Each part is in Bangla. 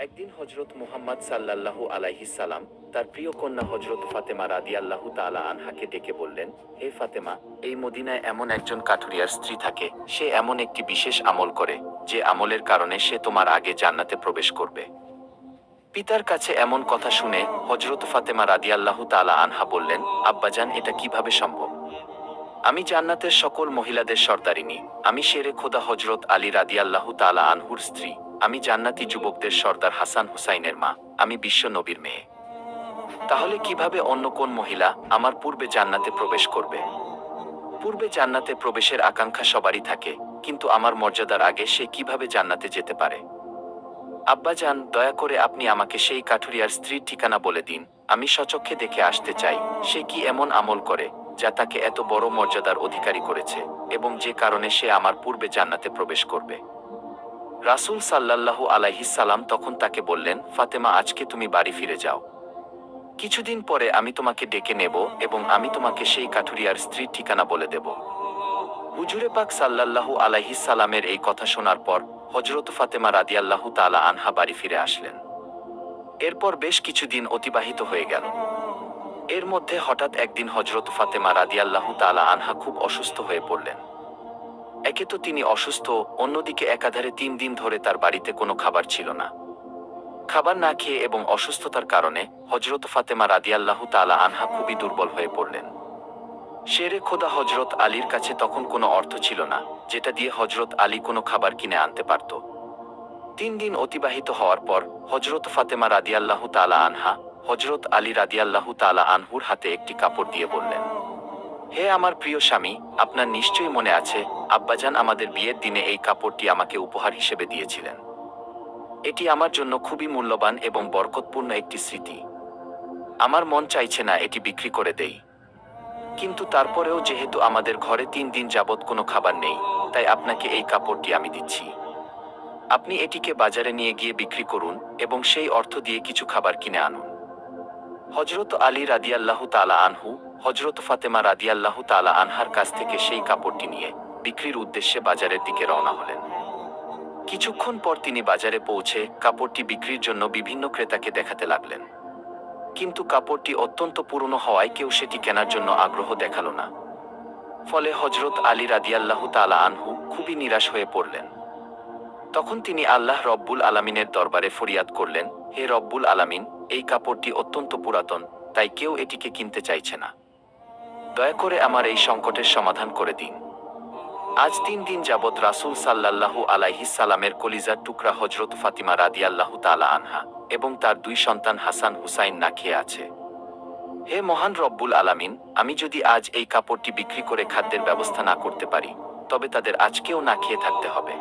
একদিন হজরত মুহাম্মদ সাল্লাল্লাহু আলাইহি সালাম তার প্রিয় কন্যা হজরত ফাতেমা রাদিয়াল্লাহু তাআলা আনহাকে ডেকে বললেন, হে ফাতেমা, এই মদিনায় এমন একজন কাঠুরিয়ার স্ত্রী থাকে, সে এমন একটি বিশেষ আমল করে, যে আমলের কারণে সে তোমার আগে জান্নাতে প্রবেশ করবে। পিতার কাছে এমন কথা শুনে হজরত ফাতেমা রাদিয়াল্লাহু তাআলা আনহা বললেন, আব্বাজান, এটা কিভাবে সম্ভব? আমি জান্নাতের সকল মহিলাদের সর্দারিনী। আমি শেরে খোদা হজরত আলী রাদিয়াল্লাহু তাআলা আনহুর স্ত্রী। আমি জান্নাতি যুবকদের সর্দার হাসান হুসাইনের মা। আমি বিশ্ব নবীর মেয়ে। তাহলে কিভাবে অন্য কোন মহিলা আমার পূর্বে জান্নাতে প্রবেশ করবে? পূর্বে জান্নাতে প্রবেশের আকাঙ্ক্ষা সবারই থাকে, কিন্তু আমার মর্যাদার আগে সে কিভাবে জান্নাতে যেতে পারে? আব্বাজান, দয়া করে আপনি আমাকে সেই কাঠুরিয়ার স্ত্রীর ঠিকানা বলে দিন। আমি স্বচক্ষে দেখে আসতে চাই, সে কি এমন আমল করে যা তাকে এত বড় মর্যাদার অধিকারী করেছে, এবং যে কারণে সে আমার পূর্বে জান্নাতে প্রবেশ করবে। রাসূল সাল্লাল্লাহু আলাইহিস সালাম তখন তাকে বললেন, ফাতেমা, আজকে তুমি বাড়ি ফিরে যাও। কিছুদিন পরে আমি তোমাকে ডেকে নেব এবং আমি তোমাকে সেই কাঠুরিয়ার স্ত্রীর ঠিকানা বলে দেব। হুজুরে পাক সাল্লাল্লাহু আলাইহিস সালামের এই কথা শোনার পর হযরত ফাতেমা রাদিয়াল্লাহু তাআলা আনহা বাড়ি ফিরে আসলেন। এরপর বেশ কিছুদিন অতিবাহিত হয়ে গেল। এর মধ্যে হঠাৎ একদিন হযরত ফাতেমা রাদিয়াল্লাহু তাআলা আনহা খুব অসুস্থ হয়ে পড়লেন। একে তো তিনি অসুস্থ, অন্যদিকে একাধারে 3 দিন ধরে তার বাড়িতে কোনো খাবার ছিল না। খাবার না খেয়ে এবং অসুস্থতার কারণে হযরত ফাতেমা রাদিয়াল্লাহু তাআলা আনহা খুবই দুর্বল হয়ে পড়লেন। শেরে খোদা হযরত আলীর কাছে তখন কোনো অর্থ ছিল না, যেটা দিয়ে হযরত আলী কোনো খাবার কিনে আনতে পারত। 3 দিন অতিবাহিত হওয়ার পর হযরত ফাতেমা রাদিয়াল্লাহু তাআলা আনহা হযরত আলী রাদিয়াল্লাহু তাআলা আনহুর হাতে একটি কাপড় দিয়ে বললেন, হে আমার প্রিয় স্বামী, আপনার নিশ্চয়ই মনে আছে, আব্বাজান আমাদের বিয়ের দিনে এই কাপড়টি আমাকে উপহার হিসেবে দিয়েছিলেন। এটি আমার জন্য খুবই মূল্যবান এবং বরকতপূর্ণ একটি স্মৃতি। আমার মন চাইছে না এটি বিক্রি করে দেই, কিন্তু তারপরেও যেহেতু আমাদের ঘরে 3 দিন যাবৎ কোনো খাবার নেই, তাই আপনাকে এই কাপড়টি আমি দিচ্ছি। আপনি এটিকে বাজারে নিয়ে গিয়ে বিক্রি করুন এবং সেই অর্থ দিয়ে কিছু খাবার কিনে আনুন। হযরত আলী রাদিয়াল্লাহু তাআলা আনহু হযরত ফাতেমা রাদিয়াল্লাহু তাআলা আনহার কাছ থেকে সেই কাপড়টি নিয়ে বিক্রির উদ্দেশ্যে বাজারের দিকে রওনা হলেন। কিছুক্ষণ পর তিনি বাজারে পৌঁছে কাপড়টি বিক্রির জন্য বিভিন্ন ক্রেতাকে দেখাতে লাগলেন। কিন্তু কাপড়টি অত্যন্ত পুরনো হওয়ায় কেউ সেটি কেনার জন্য আগ্রহ দেখালো না। ফলে হযরত আলী রাদিয়াল্লাহু তাআলা আনহু খুবই নিরাশ হয়ে পড়লেন। তখন তিনি আল্লাহ রব্বুল আলামিনের দরবারে ফরিয়াদ করলেন, হে রব্বুল আলামিন, এই কাপড়টি অত্যন্ত পুরাতন, তাই কেউ এটিকে কিনতে চাইছে না। দয়া করে আমার এই সংকটের সমাধান করে দিন। আজ 3 দিন যাবৎ রাসূল সাল্লাল্লাহু আলাইহিস সালামের কলিজার টুকরা হযরত ফাতিমা রাদিয়াল্লাহু তাআলা আনহা এবং তার 2 সন্তান হাসান হুসাইন না খেয়ে আছে। হে মহান রব্বুল আলামিন, আমি যদি আজ এই কাপড়টি বিক্রি করে খাদ্যের ব্যবস্থা না করতে পারি, তবে তাদের আজকেও না খেয়ে থাকতে হবে।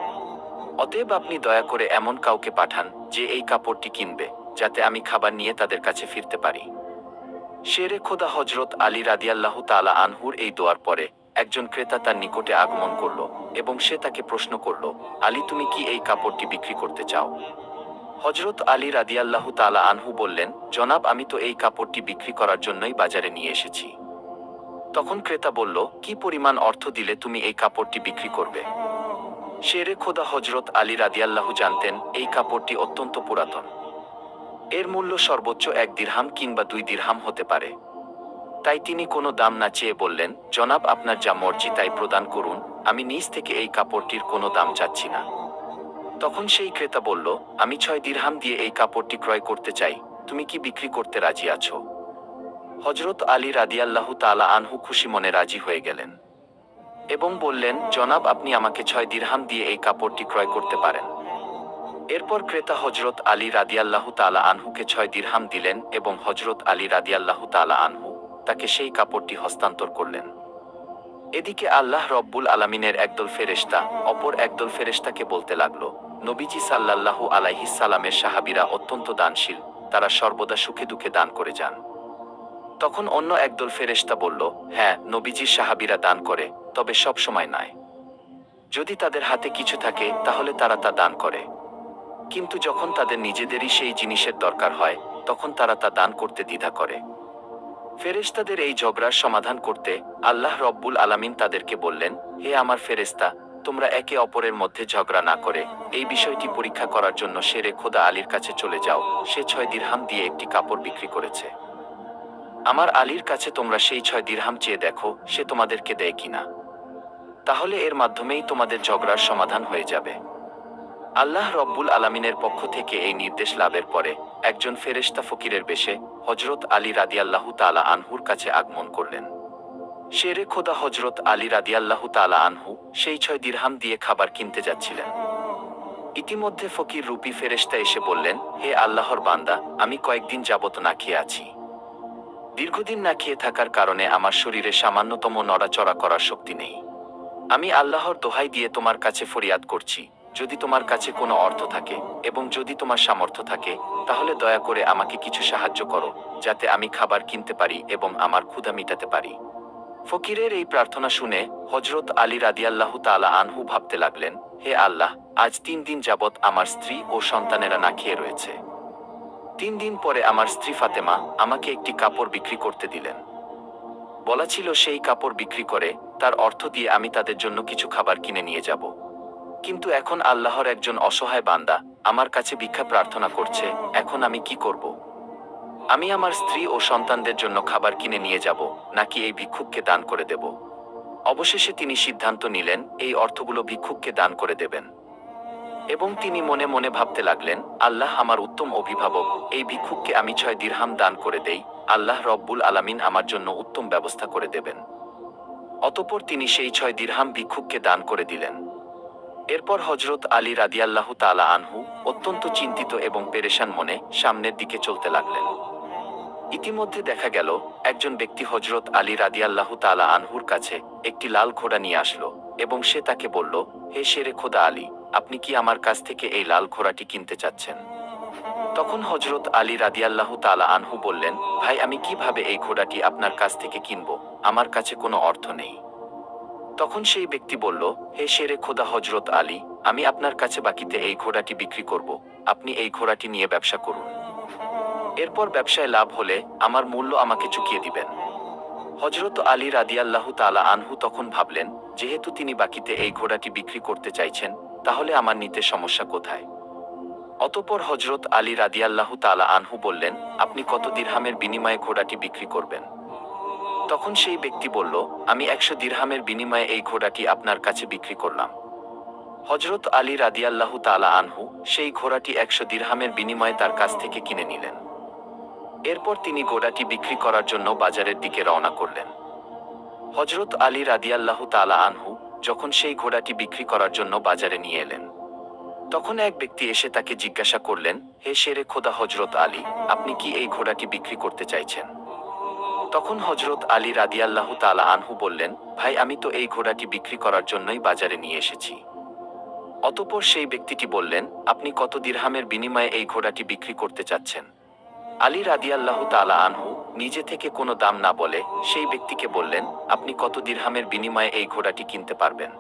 অতএব আপনি দয়া করে এমন কাউকে পাঠান যে এই কাপড়টি কিনবে, যাতে আমি খাবার নিয়ে তাদের কাছে ফিরতে পারি। শেরে খোদা হযরত আলী রাদিয়াল্লাহু তাআলা আনহুর এই দোয়ার পরে একজন ক্রেতা তার নিকটে আগমন করল এবং সে তাকে প্রশ্ন করল, আলী, তুমি কি এই কাপড়টি বিক্রি করতে চাও? হযরত আলী রাদিয়াল্লাহু তাআলা আনহু বললেন, জনাব, আমি তো এই কাপড়টি বিক্রি করার জন্যই বাজারে নিয়ে এসেছি। তখন ক্রেতা বলল, কি পরিমাণ অর্থ দিলে তুমি এই কাপড়টি বিক্রি করবে? শেরে খোদা হযরত আলী রাদিয়াল্লাহু জানতেন এই কাপড়টি অত্যন্ত পুরাতন। এর মূল্য সর্বোচ্চ 1 দিরহাম কিংবা 2 দিরহাম হতে পারে। তাই তিনি কোনো দাম না চেয়ে বললেন, জনাব, আপনার যা মর্জি তাই প্রদান করুন, আমি নিজ থেকে এই কাপড়টির কোনো দাম চাচ্ছি না। তখন সেই ক্রেতা বলল, আমি 6 দিরহাম দিয়ে এই কাপড়টি ক্রয় করতে চাই, তুমি কি বিক্রি করতে রাজি আছো? হযরত আলী রাদিয়াল্লাহু তাআলা আনহু খুশি মনে রাজি হয়ে গেলেন এবং বললেন, জনাব, আপনি আমাকে 6 দিরহাম দিয়ে এই কাপড়টি ক্রয় করতে পারেন। এরপর ক্রেতা হযরত আলী রাদিয়াল্লাহু তাআলা আনহুকে 6 দিরহাম দিলেন এবং হযরত আলী রাদিয়াল্লাহু তাআলা আনহু তাকে সেই কাপড়টি হস্তান্তর করলেন। এদিকে আল্লাহ রব্বুল আলামিনের একদল ফেরেশতা অপর একদল ফেরেশতাকে বলতে লাগলো, নবীজি সাল্লাল্লাহু আলাইহিস সালামের সাহাবীরা অত্যন্ত দানশীল, তারা সর্বদা সুখে দুঃখে দান করে যান। তখন অন্য একদল ফেরেশতা বলল, হ্যাঁ, নবীজির সাহাবীরা দান করে, তবে সব সময় নয়। যদি তাদের হাতে কিছু থাকে তাহলে তারা তা দান করে, কিন্তু যখন তাদের নিজেদেরই সেই জিনিসের দরকার হয়, তখন তারা তা দান করতে দ্বিধা করে। ফেরেশতাদের এই ঝগড়ার সমাধান করতে আল্লাহ রব্বুল আলামিন তাদেরকে বললেন, হে আমার ফেরেশতা, তোমরা একে অপরের মধ্যে ঝগড়া না করে এই বিষয়টি পরীক্ষা করার জন্য শেরে খোদা আলীর কাছে চলে যাও। সে 6 দিরহাম দিয়ে একটি কাপড় বিক্রি করেছে। আমার আলীর কাছে তোমরা সেই 6 দিরহাম চেয়ে দেখো সে তোমাদেরকে দেয় কিনা। তাহলে এর মাধ্যমেই তোমাদের ঝগড়ার সমাধান হয়ে যাবে। আল্লাহ রব্বুল আলামিনের পক্ষ থেকে এই নির্দেশ লাভের পরে একজন ফেরেশতা ফকিরের বেশে হযরত আলী রাদিয়াল্লাহু তাআলা আনহুর কাছে আগমন করলেন। শেরে খোদা হযরত আলী রাদিয়াল্লাহু তাআলা আনহু সেই 6 দিরহাম দিয়ে খাবার কিনতে যাচ্ছিলেন। ইতিমধ্যে ফকির রূপী ফেরেশতা এসে বললেন, হে আল্লাহর বান্দা, আমি কয়েকদিন যাবত না খেয়ে আছি। দীর্ঘদিন না খেয়ে থাকার কারণে আমার শরীরে সামান্যতম নড়াচড়া করার শক্তি নেই। আমি আল্লাহর দোহাই দিয়ে তোমার কাছে ফরিয়াদ করছি, যদি তোমার কাছে কোনো অর্থ থাকে এবং যদি তোমার সামর্থ্য থাকে তাহলে দয়া করে আমাকে কিছু সাহায্য করো, যাতে আমি খাবার কিনতে পারি এবং আমার ক্ষুধা মিটাতে পারি। ফকিরের এই প্রার্থনা শুনে হযরত আলী রাদিয়াল্লাহু তাআলা আনহু ভাবতে লাগলেন, হে আল্লাহ, আজ 3 দিন যাবৎ আমার স্ত্রী ও সন্তানেরা না খেয়ে রয়েছে। 3 দিন পরে আমার স্ত্রী ফাতেমা আমাকে একটি কাপড় বিক্রি করতে দিলেন। বলা ছিল সেই কাপড় বিক্রি করে তার অর্থ দিয়ে আমি তাদের জন্য কিছু খাবার কিনে নিয়ে যাব। কিন্তু এখন আল্লাহর একজন অসহায় বান্দা আমার কাছে ভিক্ষা প্রার্থনা করছে, এখন আমি কি করব? আমি আমার স্ত্রী ও সন্তানদের জন্য খাবার কিনে নিয়ে যাব নাকি এই ভিক্ষুককে দান করে দেব? অবশেষে তিনি সিদ্ধান্ত নিলেন এই অর্থগুলো ভিক্ষুককে দান করে দেবেন। এবং তিনি মনে মনে ভাবতে লাগলেন, আল্লাহ আমার উত্তম অভিভাবক, এই ভিক্ষুককে আমি 6 দিরহাম দান করে দেই, আল্লাহ রব্বুল আলামিন আমার জন্য উত্তম ব্যবস্থা করে দেবেন। অতঃপর তিনি সেই 6 দিরহাম ভিক্ষুককে দান করে দিলেন। এরপর হযরত আলী রাদিয়াল্লাহু তাআলা আনহু অত্যন্ত চিন্তিত এবং পেরেশান মনে সামনের দিকে চলতে লাগলেন। ইতিমধ্যে দেখা গেল একজন ব্যক্তি হযরত আলী রাদিয়াল্লাহু তাআলা আনহুর কাছে একটি লাল ঘোড়া নিয়ে আসলো এবং সে তাকে বলল, হে শেরে খোদা আলী, আপনি কি আমার কাছ থেকে এই লাল ঘোড়াটি কিনতে চাচ্ছেন? তখন হযরত আলী রাদিয়াল্লাহু তাআলা আনহু বললেন, ভাই, আমি কিভাবে এই ঘোড়াটি আপনার কাছ থেকে কিনব? আমার কাছে কোনো অর্থ নেই। তখন সেই ব্যক্তি বলল, হে শেরে খোদা হযরত আলী, আমি আপনার কাছে বাকিতে এই ঘোড়াটি বিক্রি করব, আপনি এই ঘোড়াটি নিয়ে ব্যবসা করুন। এরপর ব্যবসায় লাভ হলে আমার মূল্য আমাকে চুকিয়ে দিবেন। হযরত আলী রাদিয়াল্লাহু তাআলা আনহু তখন ভাবলেন, যেহেতু তিনি বাকিতে এই ঘোড়াটি বিক্রি করতে চাইছেন, তাহলে আমার নিতে সমস্যা কোথায়? অতঃপর হযরত আলী রাদিয়াল্লাহু তাআলা আনহু বললেন, আপনি কত দিরহামের বিনিময়ে ঘোড়াটি বিক্রি করবেন? তখন সেই ব্যক্তি বলল, আমি 100 দিরহামের বিনিময়ে এই ঘোড়াটি আপনার কাছে বিক্রি করলাম। হযরত আলী রাদিয়াল্লাহু তাআলা আনহু সেই ঘোড়াটি 100 দিরহামের বিনিময়ে তার কাছ থেকে কিনে নিলেন। এরপর তিনি ঘোড়াটি বিক্রি করার জন্য বাজারের দিকে রওনা করলেন। হযরত আলী রাদিয়াল্লাহু তাআলা আনহু যখন সেই ঘোড়াটি বিক্রি করার জন্য বাজারে নিয়ে এলেন, তখন এক ব্যক্তি এসে তাকে জিজ্ঞাসা করলেন, হে শেরে খোদা হযরত আলী, আপনি কি এই ঘোড়াটি বিক্রি করতে চাইছেন? তখন হযরত আলী রাদিয়াল্লাহু তাআলা আনহু বললেন, ভাই, আমি তো এই ঘোড়াটি বিক্রি করার জন্যই বাজারে নিয়ে এসেছি। অতঃপর সেই ব্যক্তিটি বললেন, আপনি কত দিরহামের বিনিময়ে এই ঘোড়াটি বিক্রি করতে চাচ্ছেন? আলী রাদিয়াল্লাহু তাআলা আনহু নিজে থেকে কোনো দাম না বলে সেই ব্যক্তিকে বললেন, আপনি কত দিরহামের বিনিময়ে এই ঘোড়াটি কিনতে পারবেন?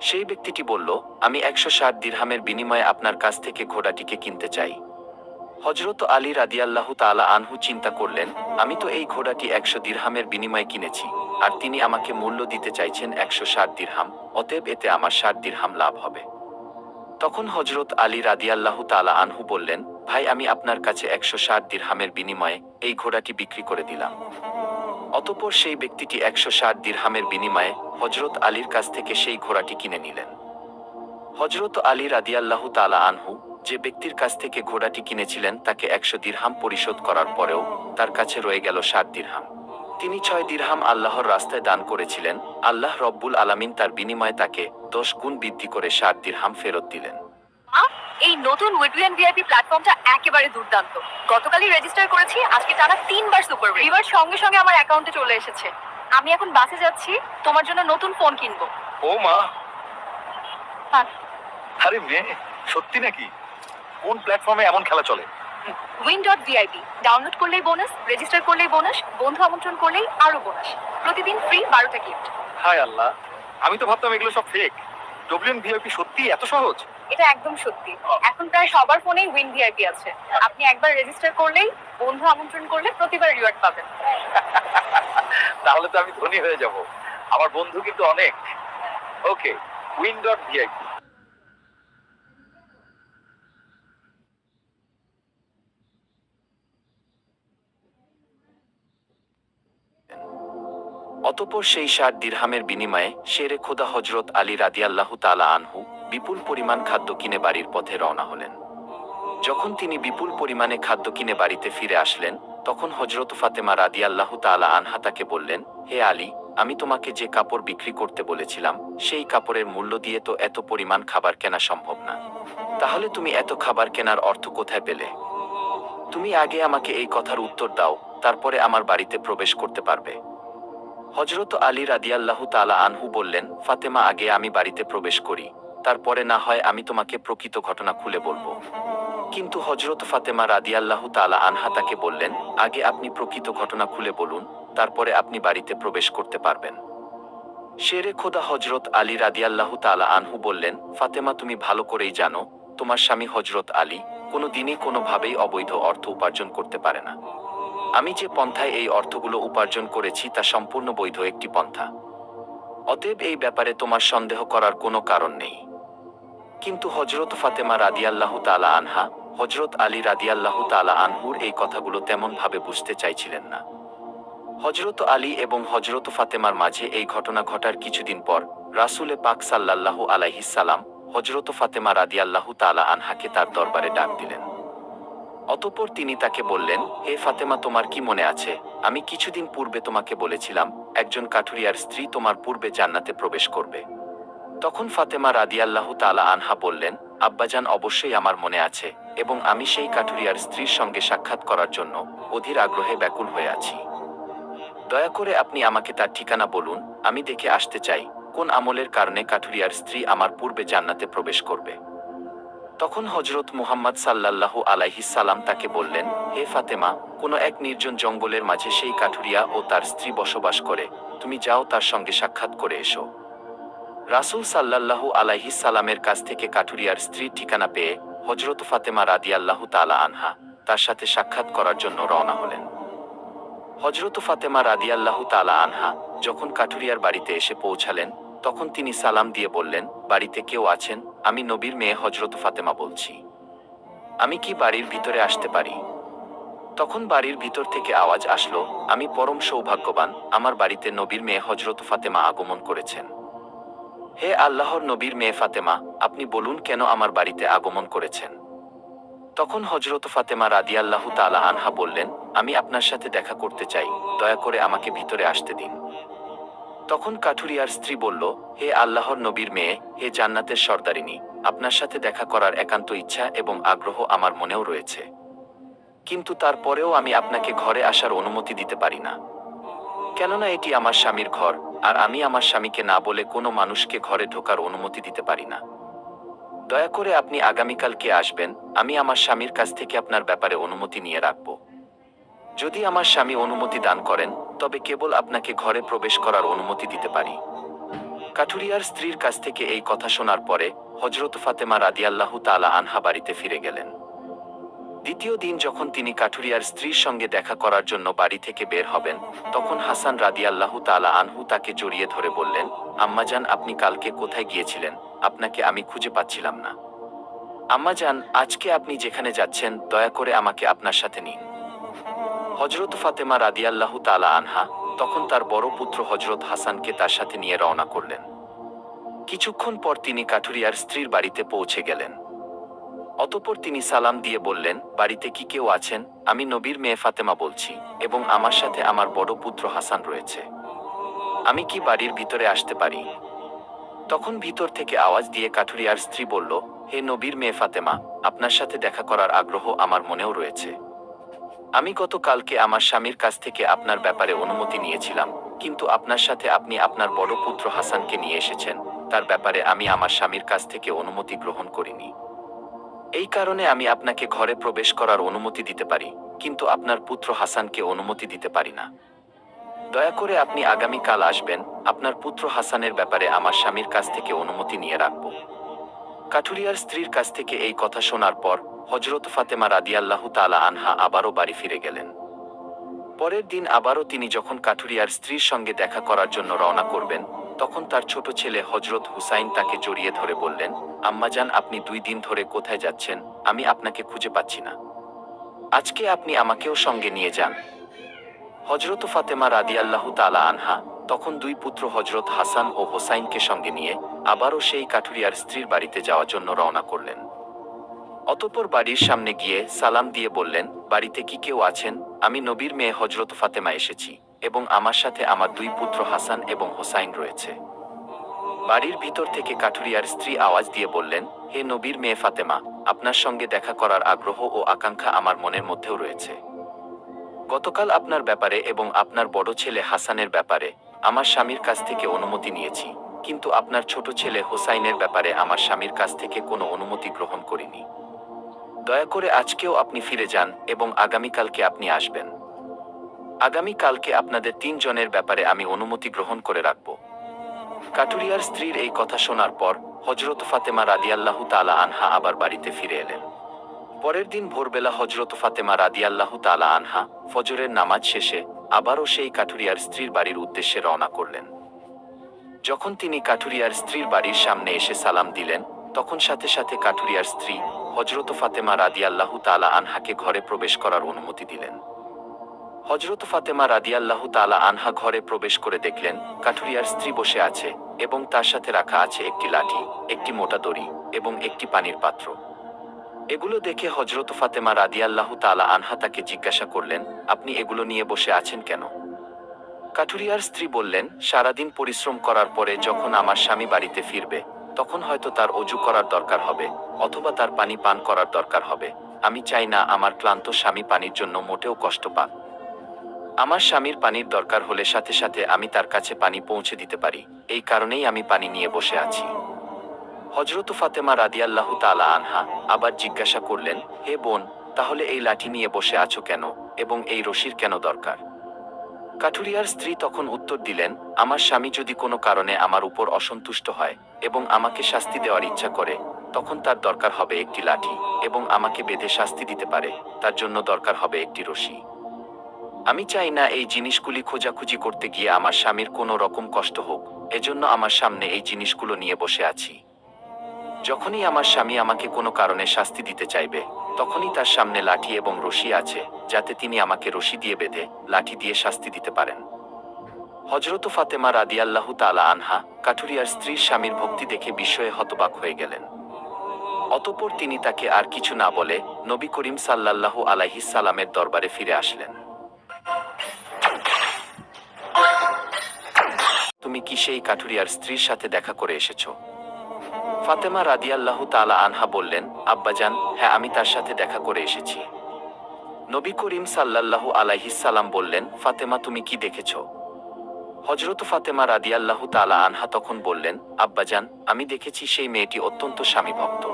সেই ব্যক্তিটি বলল, আমি 160 দিরহামের বিনিময়ে আপনার কাছ থেকে ঘোড়াটিকে কিনতে চাই। হযরত আলী রাদিয়াল্লাহু তাআলা আনহু চিন্তা করলেন, আমি তো এই ঘোড়াটি 100 দিরহামের বিনিময়ে কিনেছি, আর তিনি আমাকে মূল্য দিতে চাইছেন 160 দিরহাম, অতএব এতে আমার 60 দিরহাম লাভ হবে। তখন হযরত আলী রাদিয়াল্লাহু তাআলা আনহু বললেন, ভাই, আমি আপনার কাছে 160 দিরহামের বিনিময়ে এই ঘোড়াটি বিক্রি করে দিলাম। অতঃপর সেই ব্যক্তিটি 160 দিরহামের বিনিময়ে হযরত আলীর কাছ থেকে সেই ঘোড়াটি কিনে নিলেন। হযরত আলী রাদিয়াল্লাহু তাআলা আনহু যে ব্যক্তির কাছ থেকে ঘোড়াটি কিনেছিলেন তাকে 100 দিরহাম পরিশোধ করার পরেও তার কাছে রয়ে গেল 60 দিরহাম। তিনি 6 দিরহাম আল্লাহর রাস্তায় দান করেছিলেন। আল্লাহ রব্বুল আলামিন তার বিনিময়ে তাকে 10 গুণ বৃদ্ধি করে 60 দিরহাম ফেরত দিলেন। এই নতুন উইডবিএন ভিআইপি প্ল্যাটফর্মটা একেবারে দুর্দান্ত। গতকালই রেজিস্টার করেছি, আজকে টানা 3বার সুপার রিওয়ার্ড সঙ্গে সঙ্গে আমার অ্যাকাউন্টে চলে এসেছে। আমি এখন বাসে যাচ্ছি, তোমার জন্য নতুন ফোন কিনবো। ও মা, হ্যাঁ, আরে মেয়ে, সত্যি নাকি? কোন প্ল্যাটফর্মে এমন খেলা চলে? win.vip ডাউনলোড করলেই বোনাস, রেজিস্টার করলেই বোনাস, বন্ধু আমন্ত্রণ করলেই আরো বোনাস, প্রতিদিন ফ্রি 12টা গিফট। হায় আল্লাহ, আমি তো ভাবতাম এগুলো সব ফেক। ডব্লিউএন ভিআইপি সত্যি এত সহজ? এটা একদম সত্যি। এখন প্রায় সবার ফোনেই উইন ভিআইপি আছে। আপনি একবার রেজিস্টার করলেই, বন্ধু আমন্ত্রণ করলে প্রতিবার রিওয়ার্ড পাবেন। তাহলে তো আমি ধনী হয়ে যাব। আমার বন্ধু কিন্তু অনেক। ওকে, উইন্ডর ভিআইপি। অতঃপর সেই 60 দিরহামের বিনিময়ে শেরে খোদা হজরত আলী রাদিয়াল্লাহু তাআলা আনহু বিপুল পরিমাণ খাদ্য কিনে বাড়ির পথে রওনা হলেন। যখন তিনি বিপুল পরিমাণে খাদ্য কিনে বাড়িতে ফিরে আসলেন, তখন হজরত ফাতেমা রাদিয়াল্লাহু তাআলা আনহা তাকে বললেন, হে আলী, আমি তোমাকে যে কাপড় বিক্রি করতে বলেছিলাম সেই কাপড়ের মূল্য দিয়ে তো এত পরিমাণ খাবার কেনা সম্ভব না। তাহলে তুমি এত খাবার কেনার অর্থ কোথায় পেলে? তুমি আগে আমাকে এই কথার উত্তর দাও, তারপরে আমার বাড়িতে প্রবেশ করতে পারবে। হজরত আলী রাদিয়াল্লাহু তাআলা আনহু বললেন, ফাতেমা, আগে আমি বাড়িতে প্রবেশ করি, তারপরে না হয় আমি তোমাকে প্রকৃত ঘটনা খুলে বলবো। কিন্তু হজরত ফাতেমা রাদিয়াল্লাহু তাআলা আনহা তাকে বললেন, আগে আপনি প্রকৃত ঘটনা খুলে বলুন, তারপরে আপনি বাড়িতে প্রবেশ করতে পারবেন। শেরে খোদা হজরত আলী রাদিয়াল্লাহু তাআলা আনহু বললেন, ফাতেমা, তুমি ভালো করেই জানো তোমার স্বামী হজরত আলী কোনো দিনই কোনোভাবেই অবৈধ অর্থ উপার্জন করতে পারে না। আমি যে পন্থায় এই অর্থগুলো উপার্জন করেছি তা সম্পূর্ণ বৈধ একটি পন্থা। অতএব এই ব্যাপারে তোমার সন্দেহ করার কোনো কারণ নেই। কিন্তু হজরত ফাতেমা রাদিয়াল্লাহু তাআলা আনহা হজরত আলী রাদিয়াল্লাহু তাআলা আনহুর এই কথাগুলো তেমন ভাবে বুঝতে চাইছিলেন না। হজরত আলী এবং হজরত ফাতেমার মাঝে এই ঘটনা ঘটার কিছুদিন পর রাসূলে পাক সাল্লাল্লাহু আলাইহিস সালাম হজরত ফাতেমা রাদিয়াল্লাহু তাআলা আনহাকে তার দরবারে ডাক দিলেন। অতঃপর তিনি তাকে বললেন, হে ফাতেমা, তোমার কি মনে আছে আমি কিছুদিন পূর্বে তোমাকে বলেছিলাম একজন কাঠুরিয়ার স্ত্রী তোমার পূর্বে জান্নাতে প্রবেশ করবে? তখন ফাতেমা রাদিয়াল্লাহু তাআলা আনহা বললেন, আব্বাজান, অবশ্যই আমার মনে আছে এবং আমি সেই কাঠুরিয়ার স্ত্রীর সঙ্গে সাক্ষাৎ করার জন্য অধীর আগ্রহে ব্যাকুল হয়ে আছি। দয়া করে আপনি আমাকে তার ঠিকানা বলুন, আমি দেখে আসতে চাই কোন আমলের কারণে কাঠুরিয়ার স্ত্রী আমার পূর্বে জান্নাতে প্রবেশ করবে। তখন হজরত মুহাম্মদ সাল্লাল্লাহু আলাইহিস সালাম তাকে বললেন, হে ফাতেমা, কোনো এক নির্জন জঙ্গলের মাঝে সেই কাঠুরিয়া ও তার স্ত্রী বসবাস করে, তুমি যাও তার সঙ্গে সাক্ষাৎ করে এসো। রাসূল সাল্লাল্লাহু আলাইহিস সালামের কাছ থেকে কাঠুরিয়ার স্ত্রীর ঠিকানা পেয়ে হজরত ফাতেমা রাদিয়াল্লাহু তাআলা আনহা তার সাথে সাক্ষাৎ করার জন্য রওনা হলেন। হজরত ফাতেমা রাদিয়াল্লাহু তাআলা আনহা যখন কাঠুরিয়ার বাড়িতে এসে পৌঁছালেন, তখন তিনি সালাম দিয়ে বললেন, বাড়িতে কেউ আছেন? আমি নবীর মেয়ে হজরত ফাতেমা বলছি। আমি কি বাড়ির ভিতরে আসতে পারি? তখন বাড়ির ভিতর থেকে আওয়াজ আসলো, আমি পরম সৌভাগ্যবান, আমার বাড়িতে নবীর মেয়ে হজরত ফাতেমা আগমন করেছেন। হে আল্লাহর নবীর মেয়ে ফাতেমা, আপনি বলুন কেন আমার বাড়িতে আগমন করেছেন? তখন হজরত ফাতেমা রাদিয়াল্লাহু তাআলা আনহা বললেন, আমি আপনার সাথে দেখা করতে চাই, দয়া করে আমাকে ভিতরে আসতে দিন। তখন কাঠুরিয়ার স্ত্রী বলল, হে আল্লাহর নবীর মেয়ে, হে জান্নাতের সর্দারিনী, আপনার সাথে দেখা করার একান্ত ইচ্ছা এবং আগ্রহ আমার মনেও রয়েছে, কিন্তু তারপরেও আমি আপনাকে ঘরে আসার অনুমতি দিতে পারি না। কেননা এটি আমার স্বামীর ঘর, আর আমি আমার স্বামীকে না বলে কোনো মানুষকে ঘরে ঢোকার অনুমতি দিতে পারি না। দয়া করে আপনি আগামীকালকে আসবেন, আমি আমার স্বামীর কাছ থেকে আপনার ব্যাপারে অনুমতি নিয়ে রাখব। যদি আমার স্বামী অনুমতি দান করেন, তবে কেবল আপনাকে ঘরে প্রবেশ করার অনুমতি দিতে পারি। কাঠুরিয়ার স্ত্রীর কাছ থেকে এই কথা শোনার পরে হজরত ফাতেমা রাদিয়াল্লাহু তাআলা আনহা বাড়িতে ফিরে গেলেন। দ্বিতীয় দিন যখন তিনি কাঠুরিয়ার স্ত্রীর সঙ্গে দেখা করার জন্য বাড়ি থেকে বের হবেন, তখন হাসান রাদিয়াল্লাহু তাআলা আনহু তাকে জড়িয়ে ধরে বললেন, আম্মাজান, আপনি কালকে কোথায় গিয়েছিলেন? আপনাকে আমি খুঁজে পাচ্ছিলাম না। আম্মাজান, আজকে আপনি যেখানে যাচ্ছেন দয়া করে আমাকে আপনার সাথে নিন। হজরত ফাতেমা রাদিয়াল্লাহু তাআলা আনহা তখন তার বড় পুত্র হজরত হাসানকে তার সাথে নিয়ে রওনা করলেন। কিছুক্ষণ পর তিনি কাঠুরিয়ার স্ত্রীর বাড়িতে পৌঁছে গেলেন। অতঃপর তিনি সালাম দিয়ে বললেন, বাড়িতে কি কেউ আছেন? আমি নবীর মেয়ে ফাতেমা বলছি এবং আমার সাথে আমার বড় পুত্র হাসান রয়েছে। আমি কি বাড়ির ভিতরে আসতে পারি? তখন ভিতর থেকে আওয়াজ দিয়ে কাঠুরিয়ার স্ত্রী বলল, হে নবীর মেয়ে ফাতেমা, আপনার সাথে দেখা করার আগ্রহ আমার মনেও রয়েছে। আমি গতকালকে আমার স্বামীর কাছ থেকে আপনার ব্যাপারে অনুমতি নিয়েছিলাম, কিন্তু আপনার সাথে আপনি আপনার বড় পুত্র হাসানকে নিয়ে এসেছেন, তার ব্যাপারে আমি আমার স্বামীর কাছ থেকে অনুমতি গ্রহণ করিনি। এই কারণে আমি আপনাকে ঘরে প্রবেশ করার অনুমতি দিতে পারি, কিন্তু আপনার পুত্র হাসানকে অনুমতি দিতে পারি না। দয়া করে আপনি আগামীকাল আসবেন, আপনার পুত্র হাসানের ব্যাপারে আমার স্বামীর কাছ থেকে অনুমতি নিয়ে রাখব। কাঠুরিয়ার স্ত্রীর কাছ থেকে এই কথা শোনার পর হজরত ফাতেমা রাদিয়াল্লাহু তাআলা আনহা আবারও বাড়ি ফিরে গেলেন। পরের দিন আবারও তিনি যখন কাঠুরিয়ার স্ত্রীর সঙ্গে দেখা করার জন্য রওনা করবেন, তখন তার ছোট ছেলে হযরত হুসাইন তাকে জড়িয়ে ধরে বললেন, আম্মাজান, আপনি 2 দিন ধরে কোথায় যাচ্ছেন? আমি আপনাকে খুঁজে পাচ্ছি না। আজকে আপনি আমাকেও সঙ্গে নিয়ে যান। হযরত ফাতেমা রাদিয়াল্লাহু তাআলা আনহা তখন 2 পুত্র হযরত হাসান ও হোসাইনকে সঙ্গে নিয়ে আবারও সেই কাঠুরিয়ার স্ত্রীর বাড়িতে যাওয়ার জন্য রওনা করলেন। অতঃপর বাড়ির সামনে গিয়ে সালাম দিয়ে বললেন, বাড়িতে কি কেউ আছেন? আমি নবীর মেয়ে হযরত ফাতেমা এসেছি এবং আমার সাথে আমার 2 পুত্র হাসান এবং হোসাইন রয়েছে। বাড়ির ভিতর থেকে কাঠুরিয়ার স্ত্রী আওয়াজ দিয়ে বললেন, হে নবীর মেয়ে ফাতেমা, আপনার সঙ্গে দেখা করার আগ্রহ ও আকাঙ্ক্ষা আমার মনের মধ্যেও রয়েছে। গতকাল আপনার ব্যাপারে এবং আপনার বড় ছেলে হাসানের ব্যাপারে আমার স্বামীর কাছ থেকে অনুমতি নিয়েছি, কিন্তু আপনার ছোট ছেলে হোসাইনের ব্যাপারে আমার স্বামীর কাছ থেকে কোনো অনুমতি গ্রহণ করিনি। দয়া করে আজকেও আপনি ফিরে যান এবং আগামীকালকে আপনি আসবেন। আগামীকালকে আপনাদের 3 জনের ব্যাপারে আমি অনুমতি গ্রহণ করে রাখব। কাঠুরিয়ার স্ত্রীর এই কথা শোনার পর হযরত ফাতেমা রাদিয়াল্লাহু তাআলা আনহা আবার বাড়িতে ফিরে এলেন। পরের দিন ভোরবেলা হযরত ফাতেমা রাদিয়াল্লাহু তাআলা আনহা ফজরের নামাজ শেষে আবারও সেই কাঠুরিয়ার স্ত্রীর বাড়ির উদ্দেশ্যে রওনা করলেন। যখন তিনি কাঠুরিয়ার স্ত্রীর বাড়ির সামনে এসে সালাম দিলেন, তখন সাথে সাথে কাঠুরিয়ার স্ত্রী হযরত ফাতেমা রাদিয়াল্লাহু তাআলা আনহাকে ঘরে প্রবেশ করার অনুমতি দিলেন। হযরত ফাতেমা রাদিয়াল্লাহু তাআলা আনহা ঘরে প্রবেশ করে দেখলেন কাঠুরিয়ার স্ত্রী বসে আছে এবং তার সাথে রাখা আছে একটি লাঠি, একটি মোটা দড়ি এবং একটি পানির পাত্র। এগুলো দেখে হযরত ফাতেমা রাদিয়াল্লাহু তাআলা আনহা তাকে জিজ্ঞাসা করলেন, আপনি এগুলো নিয়ে বসে আছেন কেন? কাঠুরিয়ার স্ত্রী বললেন, সারাদিন পরিশ্রম করার পরে যখন আমার স্বামী বাড়িতে ফিরবে, তখন হয়তো তার অজু করার দরকার হবে অথবা তার পানি পান করার দরকার হবে। আমি চাই না আমার ক্লান্ত স্বামী পানির জন্য মোটেও কষ্ট পাক। আমার স্বামীর পানির দরকার হলে সাথে সাথে আমি তার কাছে পানি পৌঁছে দিতে পারি, এই কারণেই আমি পানি নিয়ে বসে আছি। হযরত ফাতেমা রাদিয়াল্লাহু তাআলা আনহা আবার জিজ্ঞাসা করলেন, হে বোন, তাহলে এই লাঠি নিয়ে বসে আছো কেন এবং এই রশির কেন দরকার? কাঠুরিয়ার স্ত্রী তখন উত্তর দিলেন, আমার স্বামী যদি কোনো কারণে আমার উপর অসন্তুষ্ট হয় এবং আমাকে শাস্তি দেওয়ার ইচ্ছা করে, তখন তার দরকার হবে একটি লাঠি এবং আমাকে বেঁধে শাস্তি দিতে পারে, তার জন্য দরকার হবে একটি রশি। আমি চাই না এই জিনিসগুলি খোঁজাখুঁজি করতে গিয়ে আমার স্বামীর কোনো রকম কষ্ট হোক, এজন্য আমার সামনে এই জিনিসগুলো নিয়ে বসে আছি। যখনই আমার স্বামী আমাকে কোনো কারণে শাস্তি দিতে চাইবে, তখনই তার সামনে লাঠি এবং রশি আছে, যাতে তিনি আমাকে রশি দিয়ে বেঁধে লাঠি দিয়ে শাস্তি দিতে পারেন। হযরত ফাতেমা রাদিয়াল্লাহু তাআলা আনহা কাঠুরিয়ার স্ত্রীর স্বামীর ভক্তি দেখে বিস্ময়ে হতবাক হয়ে গেলেন। অতঃপর তিনি তাকে আর কিছু না বলে নবী করিম সাল্লাল্লাহু আলাইহি সাল্লামের দরবারে ফিরে আসলেন। তুমি কি সেই কাঠুরিয়ার স্ত্রীর সাথে দেখা করে এসেছো? ফাতেমা রাদিয়াল্লাহু তাআলা আনহা বললেন, আব্বাজান, হ্যাঁ, আমি তার সাথে দেখা করে এসেছি। নবী করিম সাল্লাল্লাহু আলাইহি সাল্লাম বললেন, ফাতেমা, তুমি কি দেখেছো? হযরত ফাতেমা রাদিয়াল্লাহু তাআলা আনহা তখন বললেন, আব্বাজান, আমি দেখেছি সেই মেয়েটি অত্যন্ত স্বামীভক্ত।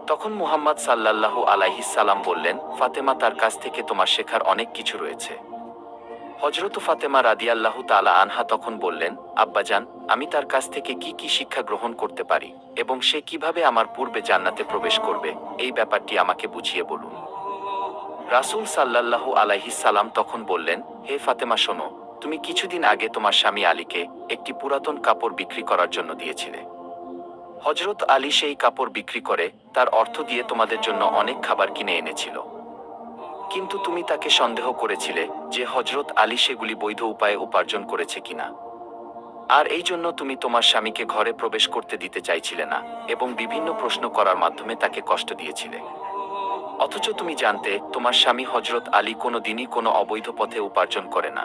তখন মুহাম্মদ সাল্লাল্লাহু আলাইহি সাল্লাম বললেন, ফাতেমা, তার কাছ থেকে তোমার শেখার অনেক কিছু রয়েছে। হযরত ফাতেমা রাদিয়াল্লাহু তাআলা আনহা তখন বললেন, আব্বাজান, আমি তার কাছ থেকে কি কি শিক্ষা গ্রহণ করতে পারি এবং সে কিভাবে আমার পূর্বে জান্নাতে প্রবেশ করবে, এই ব্যাপারটি আমাকে বুঝিয়ে বলুন। রাসূল সাল্লাল্লাহু আলাইহি সাল্লাম তখন বললেন, হে ফাতেমা, শোনো, তুমি কিছুদিন আগে তোমার স্বামী আলীকে একটি পুরাতন কাপড় বিক্রি করার জন্য দিয়েছিলে। হযরত আলী সেই কাপড় বিক্রি করে তার অর্থ দিয়ে তোমাদের জন্য অনেক খাবার কিনে এনেছিল। কিন্তু তুমি তাকে সন্দেহ করেছিলে যে হযরত আলী সেগুলি বৈধ উপায়ে উপার্জন করেছে কিনা, আর এই জন্য তুমি তোমার স্বামীকে ঘরে প্রবেশ করতে দিতে চাইছিলে না এবং বিভিন্ন প্রশ্ন করার মাধ্যমে তাকে কষ্ট দিয়েছিলে। অথচ তুমি জানতে তোমার স্বামী হযরত আলী কোনো দিনই কোনো অবৈধ পথে উপার্জন করে না।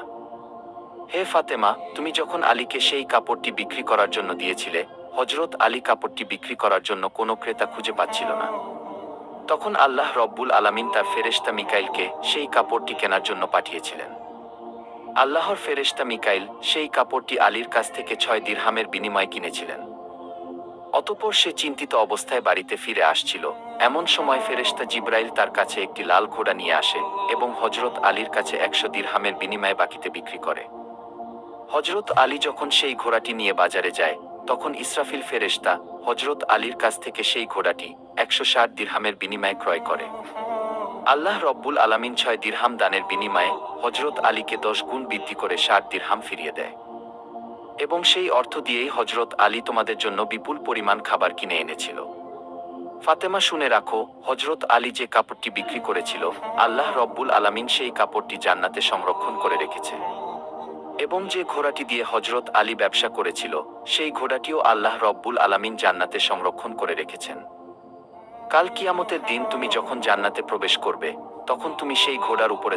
হে ফাতেমা, তুমি যখন আলীকে সেই কাপড়টি বিক্রি করার জন্য দিয়েছিলে, হযরত আলী কাপড়টি বিক্রি করার জন্য কোনো ক্রেতা খুঁজে পাচ্ছিল না। তখন আল্লাহ রব্বুল আলামিন তার ফেরেশতা মিকাইলকে সেই কাপড়টি কেনার জন্য পাঠিয়েছিলেন। আল্লাহর ফেরেশতা মিকাইল সেই কাপড়টি আলীর কাছ থেকে 6 দিরহামের বিনিময়ে কিনেছিলেন। অতঃপর সে চিন্তিত অবস্থায় বাড়িতে ফিরে আসছিল, এমন সময় ফেরেশতা জিবরাইল তার কাছে একটি লাল ঘোড়া নিয়ে আসে এবং হযরত আলীর কাছে 100 দিরহামের বিনিময়ে বাকিতে বিক্রি করে। হযরত আলী যখন সেই ঘোড়াটি নিয়ে বাজারে যায়, তখন ইসরাফিল ফেরেশতা হযরত আলীর কাছ থেকে সেই ঘোড়াটি 160 দিরহামের বিনিময়ে ক্রয় করে। আল্লাহ রব্বুল আলামিন 6 দিরহাম দানের বিনিময়ে হযরত আলীকে 10 গুণ বৃদ্ধি করে 60 দিরহাম ফিরিয়ে দেয়। এবং সেই অর্থ দিয়েই হজরত আলী তোমাদের জন্য বিপুল পরিমাণ খাবার কিনে এনেছিল। ফাতেমা শুনে রাখো, হজরত আলী যে কাপড়টি বিক্রি করেছিল, আল্লাহ রব্বুল আলামিন সেই কাপড়টি জান্নাতে সংরক্ষণ করে রেখেছে। এবং যে ঘোড়াটি দিয়ে হজরত আলী ব্যবসা করেছিল, সেই ঘোড়াটিও আল্লাহ রব্বুল আলামিন জান্নাতে সংরক্ষণ করে রেখেছেন। কাল কিয়ামতের দিন তুমি যখন জান্নাতে প্রবেশ করবে, তখন তুমি সেই ঘোড়ার উপরে